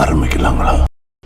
ஆரம்பிக்கலாங்களா?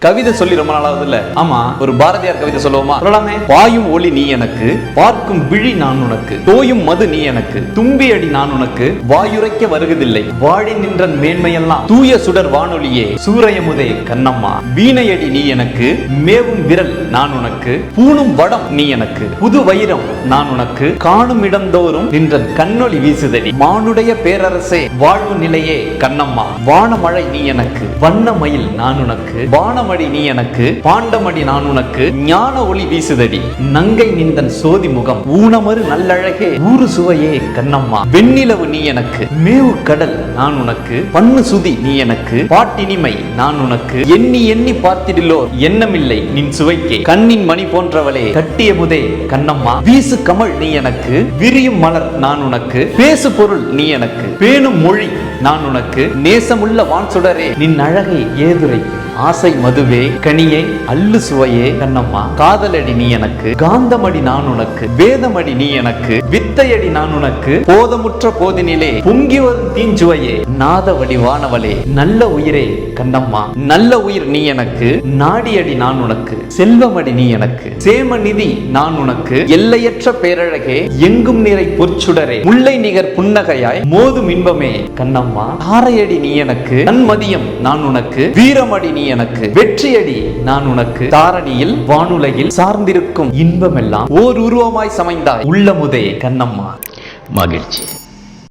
கவிதை சொல்லி ரொம்ப நாளாவது இல்ல. ஆமா, ஒரு பாரதியார் கவிதை சொல்லுவோமா? சொல்லலாமே. பாயும் ஒளி நீ எனக்கு, பார்க்கும் விழி நான் உனக்கு, தோயும் மது நீ எனக்கு, தும்பி அடி நான் உனக்கு, வாயுரைக்க வருவதில்லை, வாழி நின்ற மேன்மையெல்லாம் தூய சுடர் வானொலியே, சூரையமுதே கண்ணம்மா, வீணையடி நீ எனக்கு, மேவும் விரல் நான் உனக்கு, பூணும் வடம் நீ எனக்கு, புது வைரம் நான் உனக்கு, காணும் இடந்தோறும் நின்ற கண்ணொளி வீசுதடி, மானுடைய பேரரசே வாழ்வு நிலையே கண்ணம்மா, வானமழை நீ எனக்கு, வண்ண மயில் நான் உனக்கு, வானமழை நீ எனக்கு, பாண்டமடி நான் உனக்கு, ஞான ஒளி வீசுதடி, நங்கை நிந்தன் சோதி முகம், ஊனமறு நல்லழகே ஊறு சுவையே கண்ணம்மா, வெண்ணிலவு நீ எனக்கு, மேவு கடல் நான் உனக்கு, பண்ணு சுதி நீ எனக்கு, பாட்டினிமை நான் உனக்கு, எண்ணி எண்ணி பார்த்திடிலோ எண்ணமில்லை நின் சுவைக்கே, கண்ணின் மணி போன்றவளே கட்டிய முதே கண்ணம்மா, வீசு கமல் நீ எனக்கு, விரியும் மலர் நான் உனக்கு, பேசு பொருள் நீ எனக்கு, பேணும் மொழி நான் உனக்கு, நேசமுள்ள வான் சுடரே நின் அழகை ஏதுரைக்கும், ஆசை மதுவே கனியே அல்லு சுவையே கண்ணம்மா, காதலடி நீ எனக்கு, காந்தமடி நான் உனக்கு, வேதமடி நீ எனக்கு, வித்தையடி நான் உனக்கு, போதமுற்ற போதினிலே பொங்கி வரும் தீஞ்சுவையே, நாத வடிவானவளே நல்ல உயிரே கண்ணம்மா, நல்ல உயிர் நீ எனக்கு, நாடியடி நான் உனக்கு, செல்வமடி நீ எனக்கு, சேமநிதி நான் உனக்கு, எல்லையற்ற பேரழகே எங்கும் நிறை பொற்சுடரே, முல்லை நிகர் புன்னகையாய் மோதும் இன்பமே கண்ணம்மா, தாரையடி நீ எனக்கு, நன்மதியம் நான் உனக்கு, வீரமடி நீ எனக்கு, வெற்றியடி நான் உனக்கு, தாரணியில் வானுலகில் சார்ந்திருக்கும் இன்பமெல்லாம் ஓர் உருவமாய் சமைந்தாய் உள்ளமுதே கண்ணம்மா. மகிழ்ச்சி.